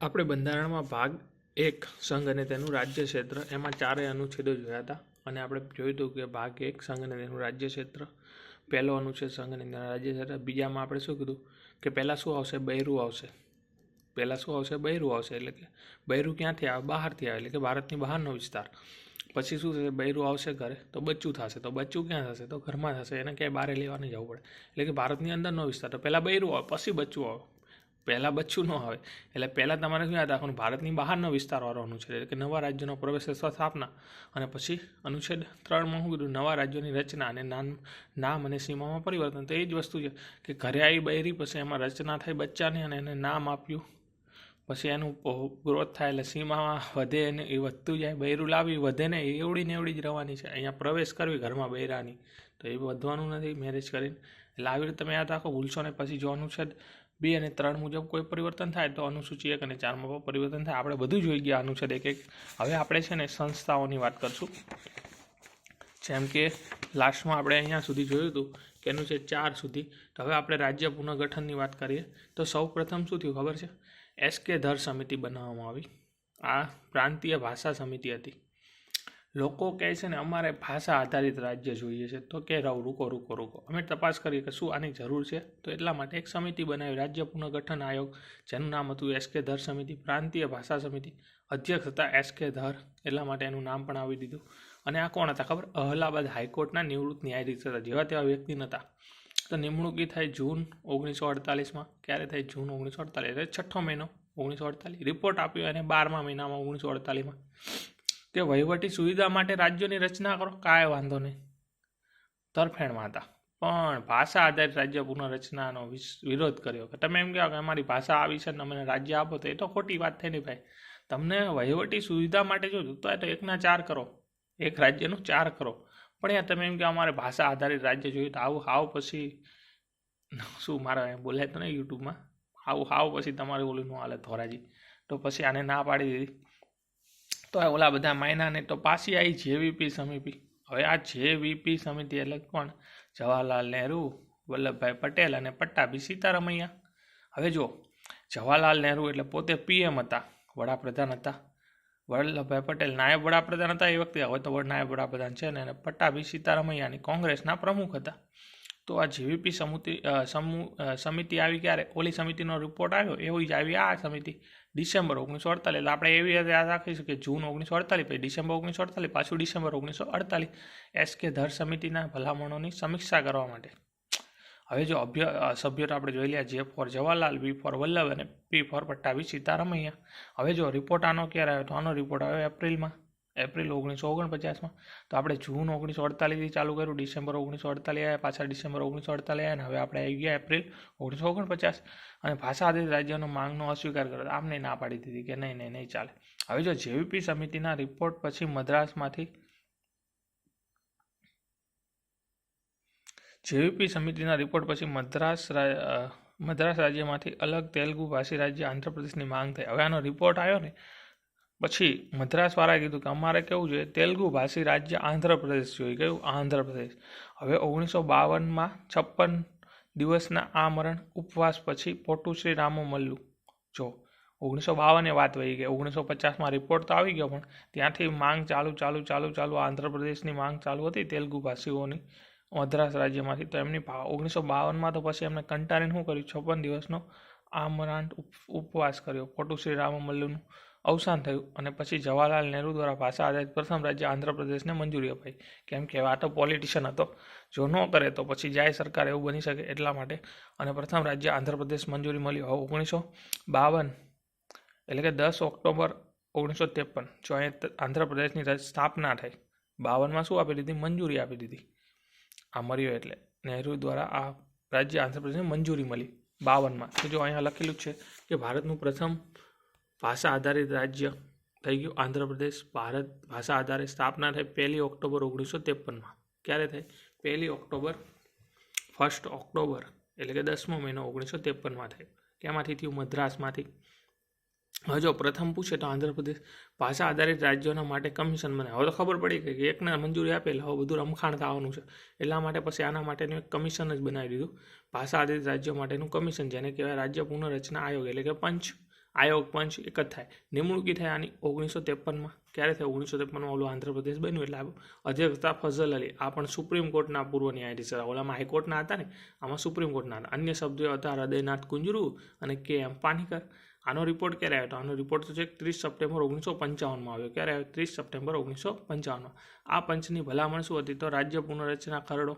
આપણે બંધારણમાં ભાગ 1 સંઘ અને તેનું રાજ્ય ક્ષેત્ર એમાં 4 અનુચ્છેદો જોયા હતા અને આપણે જોયું હતું કે ભાગ 1 સંઘ અને તેનું રાજ્ય ક્ષેત્ર, પહેલો અનુચ્છેદ સંઘ અને તેનું રાજ્ય ક્ષેત્ર, બીજામાં આપણે શું કીધું કે પહેલાં શું આવશે, બૈરું આવશે. પહેલાં શું આવશે, બૈરું આવશે. એટલે કે બૈરું ક્યાંથી આવે, બહારથી આવે, એટલે કે ભારતની બહારનો વિસ્તાર. પછી શું થશે, બૈરું આવશે ઘરે તો બચ્ચું થશે, તો બચ્ચું ક્યાં થશે, તો ઘરમાં થશે, એને ક્યાંય બહાર લેવા નહીં જવું પડે. એટલે કે ભારતની અંદરનો વિસ્તાર. તો પહેલાં બૈરું આવે પછી બચ્ચું આવે, પહેલાં બચ્ચું ન આવે. એટલે પહેલાં તમારે શું યાદ રાખવાનું, ભારતની બહારનો વિસ્તારવાળો અનુચ્છેદ એટલે કે નવા રાજ્યનો પ્રવેશ અથવા સ્થાપના. અને પછી અનુચ્છેદ 3માં શું કીધું, નવા રાજ્યોની રચના અને નામ અને સીમામાં પરિવર્તન. તો એ જ વસ્તુ છે કે ઘરે આવી બૈરી, પછી એમાં રચના થઈ બચ્ચાની અને એને નામ આપ્યું, પછી એનું ગ્રોથ થાય એટલે સીમામાં વધે અને એ વધતું જાય. બૈરું લાવી વધે ને એવડી ને એવડી જ રહેવાની છે. અહીંયા પ્રવેશ કરવી ઘરમાં બૈરાની, તો એ વધવાનું નથી મેરેજ કરીને. એટલે આવી રીતે તમે યાદ રાખો, ભૂલશો ને. પછી જો અનુચ્છેદ 2 અને 3 મુજબ કોઈ પરિવર્તન થાય તો અનુસૂચિ 1 અને 4માં પણ પરિવર્તન થાય. આપણે બધું જોઈ ગયા અનુચ્છેદ 1. હવે આપણે છે ને સંસ્થાઓની વાત કરશું. જેમ કે લાસ્ટમાં આપણે અહીંયા સુધી જોયું હતું કે અનુચ્છેદ 4 સુધી. તો હવે આપણે રાજ્ય પુનર્ગઠનની વાત કરીએ તો સૌ પ્રથમ શું થયું ખબર છે, એસકે ધર સમિતિ બનાવવામાં આવી. આ પ્રાંતીય ભાષા સમિતિ હતી. લોકો કહે છે ને અમારે ભાષા આધારિત રાજ્ય જોઈએ છે, તો કે રૂકો અમે તપાસ કરીએ કે શું આની જરૂર છે. તો એટલા માટે એક સમિતિ બનાવી, રાજ્ય પુનર્ગઠન આયોગ, જેનું નામ હતું એસકે ધર સમિતિ. પ્રાંતીય ભાષા સમિતિ અધ્યક્ષ હતા એસકે ધર, એટલા માટે એનું નામ પણ આવી દીધું. અને આ કોણ હતા ખબર, અલ્હાબાદ હાઈકોર્ટના નિવૃત્ત ન્યાયાધીશ હતા. જેવા તેવા વ્યક્તિ નહોતા. તો નિમણૂક થઈ જૂન 1948માં. ક્યારે થઈ, જૂન 1948, એટલે 6 મહિનો 1948. રિપોર્ટ આપ્યો અને 12મા મહિનામાં 1948માં કે વહીવટી સુવિધા માટે રાજ્યોની રચના કરો. કાંઈ વાંધો નહીં, તરફેણમાં હતા. પણ ભાષા આધારિત રાજ્ય પુનઃરચનાનો વિરોધ કર્યો કે તમે એમ કહો કે અમારી ભાષા આવી છે ને અમને રાજ્ય આપો, તો એ તો ખોટી વાત થઈ નહીં ભાઈ. તમને વહીવટી સુવિધા માટે જો જોતો હોય તો 1ના 4 કરો, એક રાજ્યનું 4 કરો. પણ યાર તમે એમ કે અમારે ભાષા આધારિત રાજ્ય જોયું, તો આવું હાવ પછી શું મારા બોલાય તો નહીં યુટ્યુબમાં, આવું હાવ પછી તમારે ઓલું ન હાલે ધોરાજી. તો પછી આને ના પાડી દીધી. તો ઓલા બધા માયનાને તો પાછી આવી જેવીપી સમિતિ. હવે આ જેવીપી સમિતિ એટલે કોણ, જવાહરલાલ નહેરુ, વલ્લભભાઈ પટેલ અને પટ્ટાભી સીતારામૈયા. હવે જો જવાહરલાલ નહેરુ એટલે પોતે પીએમ હતા, વડાપ્રધાન હતા. વલ્લભભાઈ પટેલ નાયબ વડાપ્રધાન હતા એ વખતે, હવે તો નાયબ વડાપ્રધાન છે ને. અને પટ્ટાભી સીતારામૈયાની કોંગ્રેસના પ્રમુખ હતા. તો આ જેવીપી સમિતિ આવી ક્યારે, ઓલી સમિતિનો રિપોર્ટ આવ્યો એવી જ આવી આ સમિતિ ડિસેમ્બર 1948. એટલે આપણે એવી યાદ રાખીશું કે જૂન 1948, પછી ડિસેમ્બર 1948, પાછું ડિસેમ્બર 1948 એસકે ધર સમિતિના ભલામણોની સમીક્ષા કરવા માટે. હવે જો સભ્યો આપણે જોઈ લ્યા, જે ફોર જવાહરલાલ, વી ફોર વલ્લભ અને પી ફોર પટ્ટાભી સીતારામૈયા. હવે જો રિપોર્ટ આનો ક્યારે આવ્યો, તો આનો રિપોર્ટ આવ્યો એપ્રિલ 1949માં. તો આપણે જૂન 1948થી ચાલુ કર્યું, ડિસેમ્બર 1948 આવ્યા, પાછા ડિસેમ્બર 1948 આવ્યા, અને હવે આપણે આવી ગયા એપ્રિલ 1949. અને ભાષા આધારિત રાજ્યનો માંગનો અસ્વીકાર કર્યો, આમને ના પાડી દીધી કે નહીં ચાલે. હવે જો જેવીપી સમિતિના રિપોર્ટ પછી મદ્રાસમાંથી મદ્રાસ રાજ્યમાંથી અલગ તેલુગુ ભાષી રાજ્ય આંધ્રપ્રદેશની માંગ થઈ. હવે આનો રિપોર્ટ આવ્યો ને પછી મદ્રાસવાળાએ કીધું કે અમારે કેવું જોઈએ, તેલુગુ ભાષી રાજ્ય આંધ્રપ્રદેશ જોઈએ. કયું, આંધ્રપ્રદેશ. હવે 1952માં 56 દિવસના આમરણ ઉપવાસ પછી પોટુશ્રી રામમલ્લુ, જો 1952 વાત વહી ગઈ, 1950માં રિપોર્ટ તો આવી ગયો, પણ ત્યાંથી માંગ ચાલુ આંધ્રપ્રદેશની માંગ ચાલુ હતી તેલુગુ ભાષીઓની મદ્રાસ રાજ્યમાંથી. તો એમની 1952માં તો પછી એમને કંટાળીને શું કર્યું, 56 દિવસનો આમરણ ઉપવાસ કર્યો. પોટુશ્રી રામમલ્લુનું અવસાન થયું અને પછી જવાહરલાલ નહેરુ દ્વારા ભાષા આધારિત પ્રથમ રાજ્ય આંધ્રપ્રદેશને મંજૂરી અપાઈ. કેમ કે આ તો પોલિટિશિયન હતો, જો ન કરે તો પછી જાય સરકાર, એવું બની શકે એટલા માટે. અને પ્રથમ રાજ્ય આંધ્રપ્રદેશ મંજૂરી મળી. હવે 1952 એટલે કે 10 ઓક્ટોબર 1953 જો અહીંયા આંધ્રપ્રદેશની સ્થાપના થઈ. 52માં શું આપી દીધી, મંજૂરી આપી દીધી. આ મળ્યો એટલે નહેરુ દ્વારા આ રાજ્ય આંધ્રપ્રદેશને મંજૂરી મળી 52માં. તો જો અહીંયા લખેલું છે કે ભારતનું પ્રથમ ભાષા આધારિત રાજ્ય થઈ ગયું આંધ્રપ્રદેશ. ભારત ભાષા આધારિત સ્થાપના થઈ 1 ઓક્ટોબર 1953માં. ક્યારે થઈ, 1 ઓક્ટોબર 1 ઓક્ટોબર એટલે કે 10મો મહિનો 1953માં થઈ. કેમાંથી થયું, મદ્રાસમાંથી. હવે જો પ્રથમ પૂછે તો આંધ્રપ્રદેશ ભાષા આધારિત રાજ્યોના માટે કમિશન બને. હવે તો ખબર પડી ગઈ કે એકને મંજૂરી આપેલ, હવે બધું રમખાણ થવાનું છે. એટલા માટે પછી આના માટેનું એક કમિશન જ બનાવી દીધું, ભાષા આધારિત રાજ્યો માટેનું કમિશન, જેને કહેવાય રાજ્ય પુનઃરચના આયોગ, એટલે કે પંચ. આયોગ પંચ એક જ થાય. નિમણૂકી થાય આની 1953માં. ક્યારે થાય? 1953માં ઓલું આંધ્રપ્રદેશ બન્યું એટલે અધ્યક્ષતા ફઝલ અલી. આ પણ સુપ્રીમ કોર્ટના પૂર્વ ન્યાયાધીશ હતા. ઓલામાં હાઈકોર્ટના હતા ને, આમાં સુપ્રીમ કોર્ટના હતા. અન્ય સભ્યો હતા હૃદયનાથ કુંજરુ અને KM પાનીકર. આનો રિપોર્ટ ક્યારે આવ્યો? તો આનો રિપોર્ટ તો છે 30 સપ્ટેમ્બર 1955માં આવ્યો. ક્યારે આવ્યો? 30 સપ્ટેમ્બર 1955માં. આ પંચની ભલામણ શું હતી? તો રાજ્ય પુનર્રચના ખરડો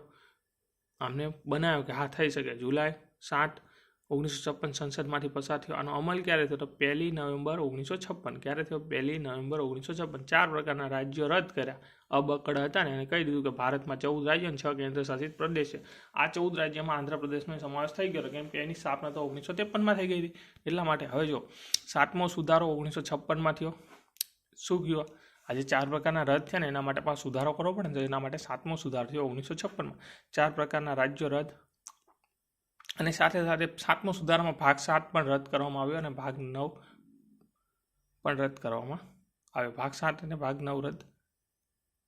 આમને બનાવ્યો કે હા થઈ શકે. જુલાઈ 7, 1956 સંસદમાંથી પસાર થયો. આનો અમલ ક્યારે થયો? તો 1 નવેમ્બર 1956. ક્યારે થયો? 1 નવેમ્બર 1956. 4 પ્રકારના રાજ્યો રદ કર્યા. અબકડ હતા ને એને કહી દીધું કે ભારતમાં 14 રાજ્યો અને 6 કેન્દ્ર શાસિત પ્રદેશ છે. આ 14 રાજ્યમાં આંધ્રપ્રદેશનો સમાવેશ થઈ ગયો કેમ કે એની સ્થાપના તો 1953માં થઈ ગઈ હતી. એટલા માટે હવે જો 7મો સુધારો 1956માં થયો. શું થયો? આજે 4 પ્રકારના રદ થયા ને એના માટે પાછો સુધારો કરવો પડે ને, તો એના માટે 7મો સુધારો થયો 1956માં. 4 પ્રકારના રાજ્યો રદ અને સાથે સાથે 7મો સુધારામાં ભાગ 7 પણ રદ કરવામાં આવ્યો અને ભાગ 9 પણ રદ કરવામાં આવ્યો. ભાગ 7 અને ભાગ 9 રદ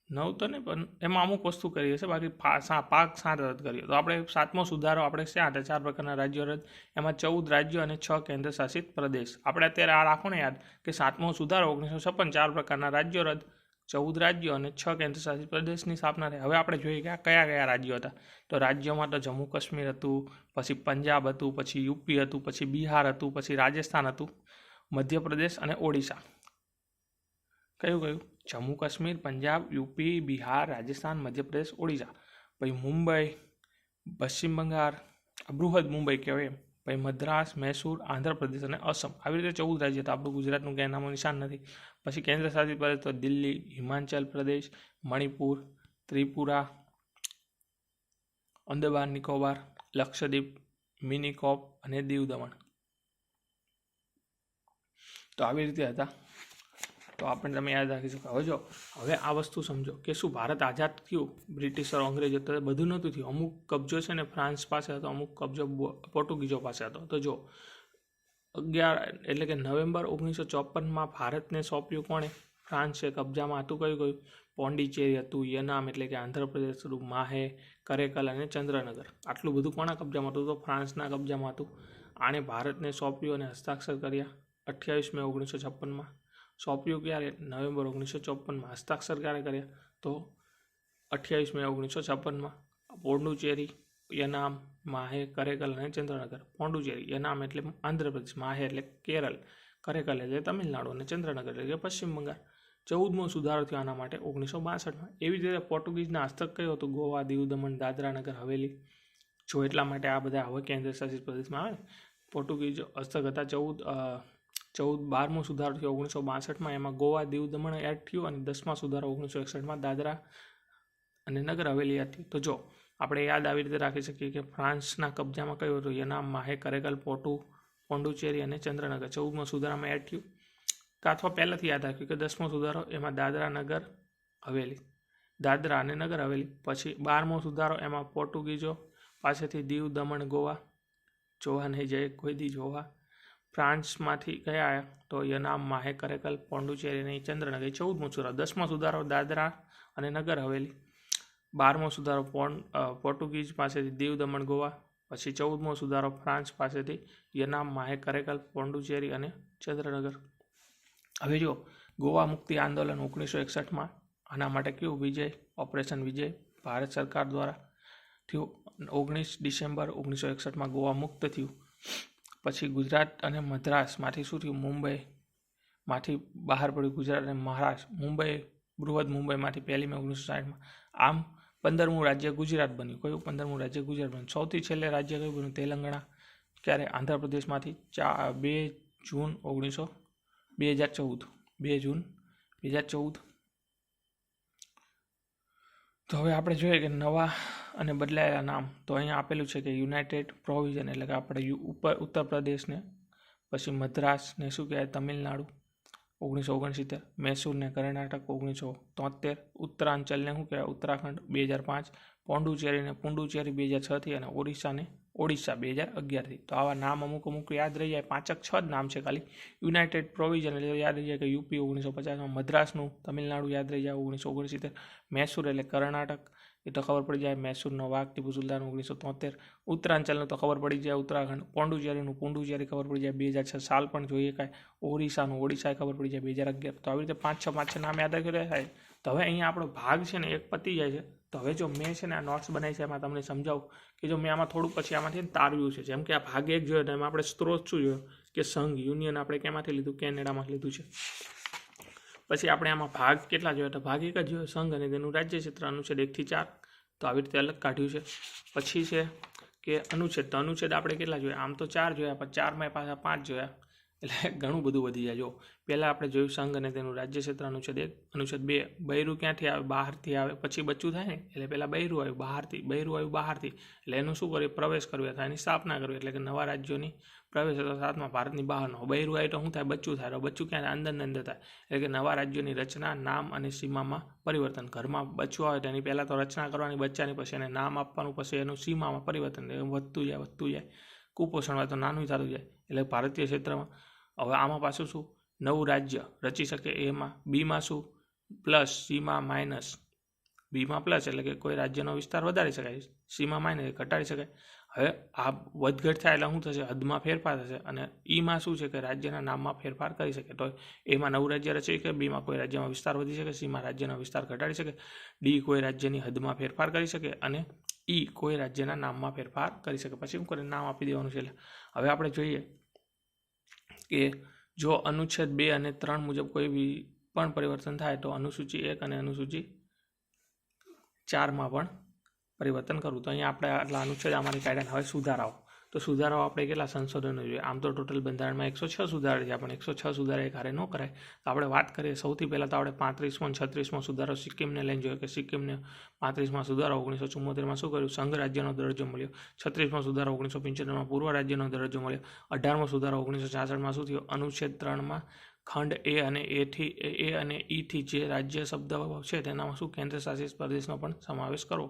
9 તો નહીં પણ એમાં અમુક વસ્તુ કરી હશે, બાકી ભાગ 7 રદ કર્યો. તો આપણે 7મો સુધારો આપણે ક્યાં હતા? 4 પ્રકારના રાજ્યો રદ, એમાં 14 રાજ્યો અને 6 કેન્દ્ર શાસિત પ્રદેશ. આપણે અત્યારે આ રાખો ને યાદ કે 7મો સુધારો 1956, 4 પ્રકારના રાજ્યો રદ, 14 રાજ્યો અને 6 કેન્દ્ર શાસિત પ્રદેશની સ્થાપના થઈ. હવે આપણે જોઈએ કે આ કયા કયા રાજ્યો હતા. તો રાજ્યોમાં તો જમ્મુ કાશ્મીર હતું, પછી પંજાબ હતું, પછી યુપી હતું, પછી બિહાર હતું, પછી રાજસ્થાન હતું, મધ્યપ્રદેશ અને ઓડિશા. કયું? જમ્મુ કાશ્મીર, પંજાબ, યુપી, બિહાર, રાજસ્થાન, મધ્યપ્રદેશ, ઓડિશા. પછી મુંબઈ, પશ્ચિમ બંગાળ, બૃહદ મુંબઈ કહેવાય એમ. પછી મદ્રાસ, મૈસૂર, આંધ્રપ્રદેશ અને અસમ. આવી રીતે 14 રાજ્ય હતા. આપણું ગુજરાતનું ક્યાંય નામો નિશાન નથી. પછી કેન્દ્ર શાસિત પ્રદેશ તો દિલ્હી, હિમાચલ પ્રદેશ, મણિપુર, ત્રિપુરા, અંદમાન નિકોબાર, લક્ષદ્વીપ, મિનિકોપ અને દીવ દમણ. તો આવી રીતે હતા. તો આપણે તમે યાદ રાખી શકો. હવે જો હવે આ વસ્તુ સમજો કે શું ભારત આઝાદ થયું બ્રિટિશરો અંગ્રેજો તો બધું નહોતું થયું. અમુક કબજો છે ને ફ્રાન્સ પાસે હતો, અમુક કબજો પોર્ટુગીઝો પાસે હતો. તો જો 11 એટલે કે નવેમ્બર 1954માં ભારતને સોંપ્યું કોણે? ફ્રાન્સે. કબજામાં હતું કયું? પોંડિચેરી હતું, યનામ એટલે કે આંધ્રપ્રદેશ હતું, માહે, કરેકલ અને ચંદ્રનગર. આટલું બધું કોના કબજામાં હતું? તો ફ્રાન્સના કબજામાં હતું. આણે ભારતને સોંપ્યું અને હસ્તાક્ષર કર્યા 28 મે 1956માં. સોંપ્યું ક્યારે? નવેમ્બર 1954માં. હસ્તાક્ષર ક્યારે કર્યા? તો 28 મે 1956માં. પોંડુચેરી, યનામ, માહે, કરેકલ અને ચંદ્રનગર. પોંડુચેરી, યનામ એટલે આંધ્રપ્રદેશ, માહે એટલે કેરળ, કરેકલ એટલે તમિલનાડુ અને ચંદ્રનગર એટલે કે પશ્ચિમ બંગાળ. 14મો સુધારો થયો આના માટે 1962માં. એવી જ રીતે પોર્ટુગીઝના હસ્તક કયો હતો? ગોવા, દીવ દમણ, દાદરા નગર હવેલી. જો એટલા માટે આ બધા હવે કેન્દ્ર શાસિત પ્રદેશમાં આવે ને. પોર્ટુગીઝ હસ્તક હતા. 12મો સુધારો થયો 1962માં. એમાં ગોવા, દીવ દમણ એડ થયું અને 10મા સુધારો 1961માં દાદરા અને નગર હવેલી યાદ થયું. તો જો આપણે યાદ આવી રીતે રાખી શકીએ કે ફ્રાન્સના કબજામાં કયું હતું? યનામ, માહે, કરેકલ, પોંડુચેરી અને ચંદ્રનગર. 14મા સુધારામાં એડ થયું. અથવા પહેલાંથી યાદ રાખ્યું કે 10મો સુધારો એમાં દાદરા નગર હવેલી, દાદરા અને નગર હવેલી. પછી 12મો સુધારો એમાં પોર્ટુગીઝો પાસેથી દીવ દમણ ગોવા જોવા નહીં જાય કોઈ દી જોવા. ફ્રાન્સમાંથી કયા આવ્યા? તો યનામ, માહે, કરેકલ, પોંડુચેરી અને ચંદ્રનગર. 14મો સુધારો. 10મો સુધારો દાદરા અને નગર હવેલી. 12મો સુધારો પોર્ટુગીઝ પાસેથી દીવ દમણ ગોવા. પછી 14મો સુધારો ફ્રાન્સ પાસેથી યનામ, માહે, કરેકલ, પોંડુચેરી અને ચંદ્રનગર. હવે જો ગોવા મુક્તિ આંદોલન 1961માં. આના માટે કયું? વિજય, ઓપરેશન વિજય ભારત સરકાર દ્વારા થયું. 19 ડિસેમ્બર 1961માં ગોવા મુક્ત થયું. પછી ગુજરાત અને મદ્રાસમાંથી શું થયું? મુંબઈમાંથી બહાર પડ્યું ગુજરાત અને મહારાષ્ટ્ર. મુંબઈ, બૃહદ મુંબઈમાંથી 1 મે 1960માં. આમ 15મું રાજ્ય ગુજરાત બન્યું. કયું? 15મું રાજ્ય ગુજરાત બન્યું. સૌથી છેલ્લે રાજ્ય કયું બન્યું? તેલંગાણા. ક્યારે? આંધ્રપ્રદેશમાંથી 2 જૂન 2014. 2 જૂન 2014. તો હવે આપણે જોઈએ કે નવા અને બદલાયેલા નામ. તો અહીંયા આપેલું છે કે યુનાઇટેડ પ્રોવિઝન એટલે કે આપણે ઉત્તર પ્રદેશને, પછી મદ્રાસને શું કહેવાય? તમિલનાડુ 1969, મૈસૂરને કર્ણાટક 1973, ઉત્તરાંચલને શું કહેવાય? ઉત્તરાખંડ 2005, પોંડુચેરીને પુડુચેરી 2006થી અને ઓડિશા 2011થી. તો આવા નામ અમુક યાદ રહી જાય. 5-6 જ નામ છે ખાલી. યુનાઇટેડ પ્રોવિઝન એટલે યાદ રહી જાય કે યુપી 1950માં, મદ્રાસનું તમિલનાડુ યાદ રહી જાય 1969, મૈસૂર એટલે કર્ણાટક એ તો ખબર પડી જાય, મૈસૂરનો વાઘ ટીપુ સુલતાન 1973, ઉત્તરાંચલનું તો ખબર પડી જાય, ઉત્તરાખંડ, પોંડુચેરીનું પુંડુચેરી ખબર પડી જાય, 2006 સાલ પણ જોઈએ કાંઈ, ઓરિસ્સાનું ઓડિશા ખબર પડી જાય 2011. તો આવી રીતે 5-6 નામ યાદ રાખી થાય. તો હવે અહીંયા આપણો ભાગ છે ને એક પતી જાય છે. તો હવે જો મેં છે ને આ નોટ્સ બનાવી છે એમાં તમને સમજાવું કે જો મેં આમાં થોડું પછી આમાંથી તારવ્યું છે. જેમ કે આ ભાગ 1 જોયો તો એમાં આપણે સ્ત્રોત શું જોયો કે સંઘ યુનિયન આપણે કેમાંથી લીધું, કેનેડામાંથી લીધું છે. પછી આપણે આમાં ભાગ કેટલા જોયા, તો ભાગ 1 જ જોયો, સંઘ અને તેનું રાજ્ય ક્ષેત્ર, અનુચ્છેદ 1 થી 4. તો આવી રીતે અલગ કાઢ્યું છે. પછી છે કે અનુચ્છેદ, તો અનુચ્છેદ આપણે કેટલા જોયા, આમ તો 4 જોયા પણ 4માં પાછા 5 જોયા, એટલે ઘણું બધું વધી જાય. જો પહેલાં આપણે જોયું સંઘ અને તેનું રાજ્ય ક્ષેત્ર, અનુચ્છેદ 1. અનુચ્છેદ 2, બૈરું ક્યાંથી આવે, બહારથી આવે, પછી બચ્ચું થાય ને એટલે પહેલાં બૈરું આવ્યું બહારથી, એટલે એનું શું કર્યું, પ્રવેશ કર્યો અથવા એની સ્થાપના કરવી, એટલે કે નવા રાજ્યોની પ્રવેશ હતો 7મા ભારતની બહારનો. બૈરું આવ્યું તો શું થાય, બચ્ચું થાય, બચ્ચું ક્યાં થાય, અંદર ને અંદર થાય, એટલે કે નવા રાજ્યોની રચના, નામ અને સીમામાં પરિવર્તન. ઘરમાં બચ્ચું આવે તો એની પહેલાં તો રચના કરવાની બચ્ચાની, પછી એને નામ આપવાનું, પછી એનું સીમામાં પરિવર્તન વધતું જાય, કુપોષણ હોય તો નાનું થતું જાય, એટલે ભારતીય ક્ષેત્રમાં. હવે આમાં પાછું શું, નવું રાજ્ય રચી શકે, એમાં બીમાં શું પ્લસ, સીમાં માઇનસ, બીમાં પ્લસ એટલે કે કોઈ રાજ્યનો વિસ્તાર વધારી શકાય, સીમાં માઇનસ ઘટાડી શકાય. હવે આ વધઘટ થાય એટલે શું થશે, હદમાં ફેરફાર થશે. અને ઈમાં શું છે કે રાજ્યના નામમાં ફેરફાર કરી શકે, તો એમાં નવું રાજ્ય રચી શકે, બીમાં કોઈ રાજ્યમાં વિસ્તાર વધી શકે, સીમાં રાજ્યનો વિસ્તાર ઘટાડી શકે, ડી કોઈ રાજ્યની હદમાં ફેરફાર કરી શકે, અને ઈ કોઈ રાજ્યના નામમાં ફેરફાર કરી શકે. પછી શું કરે, નામ આપી દેવાનું છે. હવે આપણે જોઈએ કે જો અનુચ્છેદ 2 અને 3 મુજબ કોઈ પણ પરિવર્તન થાય તો અનુસૂચિ 1 અને અનુસૂચિ 4માં પણ પરિવર્તન કરવું. તો અહીંયા આપણે આટલા અનુચ્છેદ અમારી કાયદાના. હવે સુધારાઓ, તો સુધારાઓ આપણે કેટલા સંશોધનો જોઈએ, આમ તો ટોટલ બંધારણમાં 106 સુધારા છે, પણ 106 સુધારા એક હારે ન કરાય. તો આપણે વાત કરીએ સૌથી પહેલાં તો આપણે 35મો અને 36મો સુધારો સિક્કિમને લઈને જોઈએ કે સિક્કિમને 35માં સુધારો 1974માં શું કર્યું, સંઘ રાજ્યનો દરજ્જો મળ્યો. 36મો સુધારો 1975માં પૂર્વ રાજ્યનો દરજ્જો મળ્યો. 18મો સુધારો 1966માં શું થયો, અનુચ્છેદ 3માં ખંડ એ અને ઈ થી જે રાજ્ય શબ્દ છે તેનામાં શું કેન્દ્ર શાસિત પ્રદેશનો પણ સમાવેશ કરવો.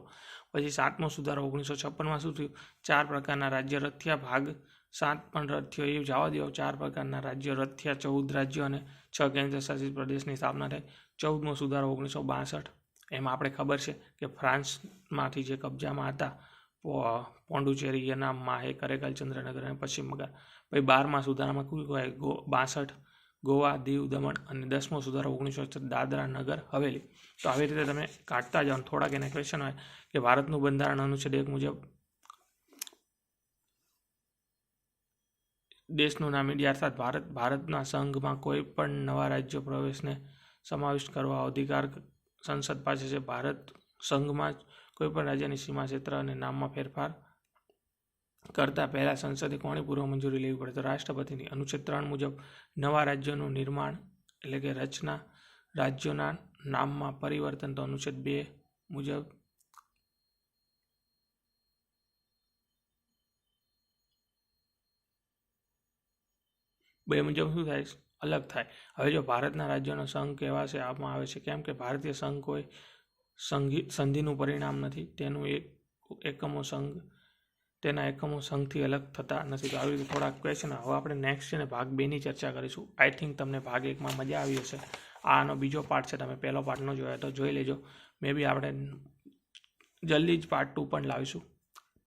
પછી 7મો સુધારો 1956માં શું થયું, 4 પ્રકારના રાજ્ય રદ થયા, ભાગ 7 પણ રદ થયો, એ જવા દો. 4 પ્રકારના રાજ્ય રદ થયા, 14 રાજ્યો અને 6 કેન્દ્ર શાસિત પ્રદેશની સ્થાપના થઈ. 14મો સુધારો 1962, એમાં આપણે ખબર છે કે ફ્રાન્સમાંથી જે કબજામાં હતા પોંડુચેરી, યનામ, માહે, કરેકલ, ચંદ્રનગર અને પશ્ચિમ બંગાળ. પછી 12મા સુધારામાં કયું કહેવાય 62, ગોવા, દીવ, દમણ, અને 10મો સુધારો 1966 દાદરા નગર હવેલી. તો આવી રીતે તમે કાઢતા જાઓ. થોડાક એના ક્વેશ્ચન હોય કે ભારતનું બંધારણ અનુચ્છેદ 1 મુજબ દેશનું નામ ઇન્ડિયા અર્થાત ભારતના સંઘમાં કોઈ પણ નવા રાજ્ય પ્રવેશને સમાવિષ્ટ કરવા અધિકાર સંસદ પાસે છે. ભારત સંઘમાં કોઈ પણ રાજ્યની સીમા, ક્ષેત્ર અને નામમાં ફેરફાર કરતા પહેલા સંસદે કોની પૂર્વ મંજૂરી લેવી પડે, તો રાષ્ટ્રપતિની. અનુચ્છેદ 3 મુજબ નવા રાજ્યોનું નિર્માણ એટલે કે રચના, રાજ્યોના નામમાં પરિવર્તન, તો અનુચ્છેદ 2 મુજબ શું થાય, અલગ થાય. હવે જો ભારતના રાજ્યોનો સંઘ કહેવાશે આપવામાં આવે છે, કેમ કે ભારતીય સંઘ કોઈ સંધિનું પરિણામ નથી, તેનું એકમો સંઘ, તેના એકમો સંઘથી અલગ થતા નથી. તો આવી રીતે થોડાક ક્વેશ્ચન. હવે આપણે નેક્સ્ટ છે ને ભાગ 2ની ચર્ચા કરીશું. આઈ થિંક તમને ભાગ 1માં મજા આવી હશે. આનો બીજો પાર્ટ છે, તમે પહેલો પાર્ટ ન જોયો તો જોઈ લેજો. મે બી આપણે જલ્દી જ પાર્ટ 2 પણ લાવીશું.